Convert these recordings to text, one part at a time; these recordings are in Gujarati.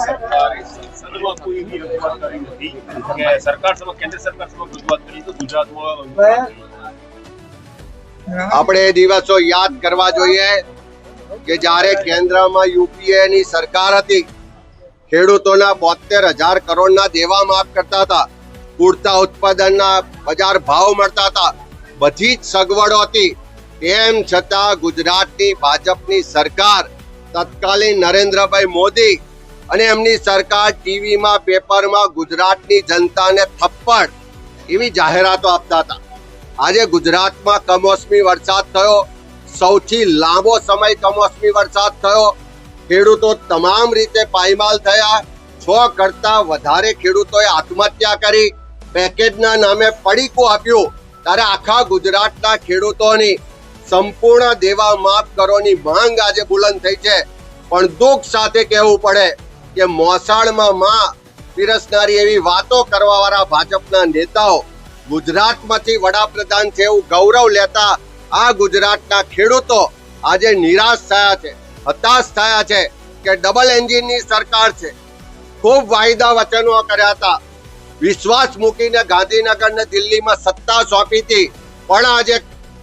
સરકારે સંસદમાં કોઈ એવી રજૂઆત કરી નથી કે સરકાર સમક્ષ કેન્દ્ર સરકાર સમક્ષ રજૂઆત કરી તો ગુજરાતમાં આપણે એ દિવસો યાદ કરવા જોઈએ કે જ્યારે કેન્દ્રમાં યુપીએ ની સરકાર હતી, ખેડૂતોના 72,000 કરોડના દેવા માફ કરતા હતા, પૂરતા ઉત્પાદનના બજાર ભાવ મળતા હતા, બધી જ સગવડો હતી, તેમ છતાં ગુજરાતની ભાજપની સરકાર તત્કાલીન નરેન્દ્રભાઈ મોદી અને એમની સરકાર ટીવીમાં પેપરમાં ગુજરાતની જનતાને થપ્પડ એવી જાહેરાતો આપતા હતા. આજે ગુજરાતમાં કમોસમી વરસાદ થયો, સૌથી લાંબો સમય કમોસમી વરસાદ થયો, ખેડૂતો તમામ રીતે પાયમાલ થયા, 6 કરતા વધારે ખેડૂતોએ આત્મહત્યા કરી, પેકેજના નામે પડીકું આપ્યું, ત્યારે આખા ગુજરાતના ખેડૂતોની સંપૂર્ણ દેવા માફ કરોની માંગ આજે બુલંદ થઈ છે. પણ દુઃખ સાથે કહેવું પડે કે મોસાળમાં માં પીરસનારી એવી વાતો કરવા વાળા ભાજપના નેતાઓ ગુજરાતમાંથી વડાપ્રધાન છે એવું ગૌરવ લેતા આ ગુજરાતના ખેડૂતો આજે નિરાશ થયા છે, હતાશ થયા છે કે ડબલ એન્જિનની સરકાર છે. ખૂબ વાયદા વચનો કર્યા હતા, વિશ્વાસ મૂકીને ગાંધીનગર ને દિલ્હીમાં સત્તા સોંપી હતી, પણ આજે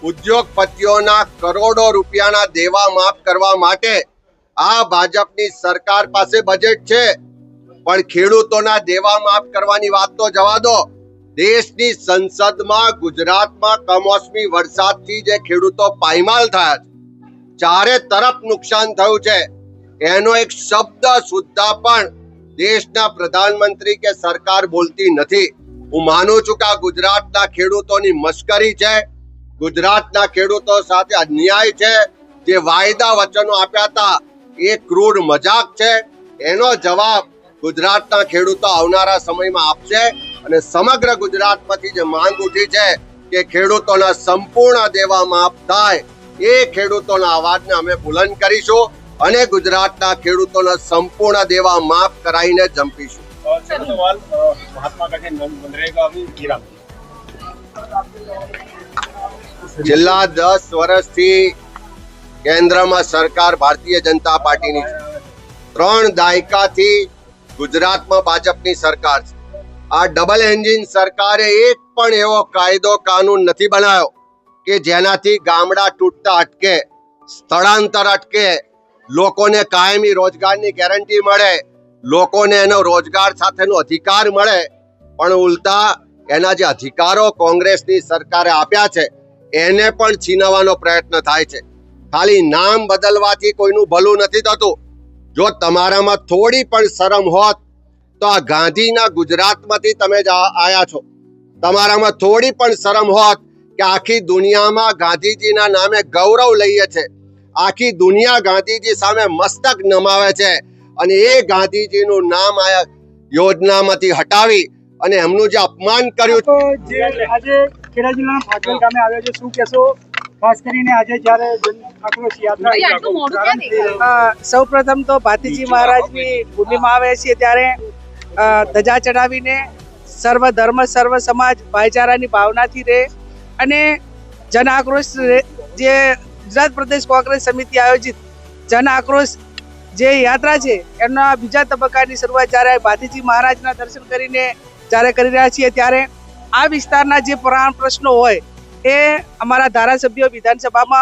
ઉદ્યોગપતિઓના કરોડો રૂપિયાના દેવા માફ કરવા માટે આ ભાજપની સરકાર પાસે બજેટ છે, પણ ખેડૂતોના દેવા માફ કરવાની વાત તો જવા દો. દેશની સંસદમાં ગુજરાતમાં કમોસમી વરસાદથી જે ખેડૂતો પાયમાલ થયા છે, ચારે તરફ નુકસાન થયું છે, એનો એક શબ્દ સુદ્ધા પણ દેશના પ્રધાનમંત્રી કે સરકાર બોલતી નથી. હું માનું છું કે આ ગુજરાતના ખેડૂતોની મશ્કરી છે, ગુજરાતના ખેડૂતો સાથે અન્યાય છે. જે વાયદા વચનો આપ્યા હતા એ ક્રૂર મજાક છે. એનો જવાબ ગુજરાતના ખેડૂતો આવનારા સમયમાં આપશે અને સમગ્ર ગુજરાતમાંથી જે માંગ ઉઠી છે કે ખેડૂતોના સંપૂર્ણ દેવા માફ થાય, એ ખેડૂતોના અવાજને અમે બુલંદ કરીશું અને ગુજરાતના ખેડૂતોના સંપૂર્ણ દેવા માફ કરાવીને જંપીશું. મહાત્મા ગાંધી મનરેગાની ગિરામ છેલ્લા 10 વર્ષથી કેન્દ્રમાં સરકાર ભારતીય જનતા પાર્ટીની છે. 3 દાયકાથી ગુજરાતમાં ભાજપની સરકાર છે. આ ડબલ એન્જિન સરકારે એક પણ એવો કાયદો કાનૂન નથી બનાવ્યો કે જેનાથી ગામડા તૂટતા અટકે, સ્થળાંતર અટકે, લોકોને કાયમી રોજગારની ગેરંટી મળે, લોકોને એનો રોજગાર સાથેનો અધિકાર મળે. પણ ઉલટા એના જે અધિકારો કોંગ્રેસની સરકારે આપ્યા છે એને પણ છીનવવાનો પ્રયત્ન થાય છે. ખાલી નામ બદલવાથી કોઈનું ભલું નથી થતું. જો તમારામાં થોડી પણ શરમ હોત તો આ ગાંધીના ગુજરાતમાંથી તમે જ આયા છો. તમારામાં થોડી પણ શરમ હોત કે આખી દુનિયામાં ગાંધીજીના નામે ગૌરવ લઈએ છે, આખી દુનિયા ગાંધીજી સામે મસ્તક નમાવે છે, અને એ ગાંધીજીનું નામ આ યોજનામાંથી હટાવી અને એમનું જે અપમાન કર્યું તો જે આજે ખેડા જિલ્લાના ભાગલ ગામે આવ્યા છે, શું કહેશો? ખાસ કરીને આજે જ્યારે જન આક્રોશ યાત્રા સૌ પ્રથમ તો ભાતીજી મહારાજની ભૂમિમાં આવે છે ત્યારે ધજા ચડાવીને સર્વ ધર્મ સર્વ સમાજ ભાઈચારાની ભાવનાથી રહે અને જન આક્રોશ જે ગુજરાત પ્રદેશ કોંગ્રેસ સમિતિ આયોજિત જન આક્રોશ જે યાત્રા છે એમના બીજા તબક્કાની શરૂઆત જ્યારે ભાતીજી મહારાજના દર્શન કરીને જ્યારે કરી રહ્યા છીએ ત્યારે આ વિસ્તારના જે પ્રશ્નો હોય એ અમારા ધારાસભ્યો વિધાનસભામાં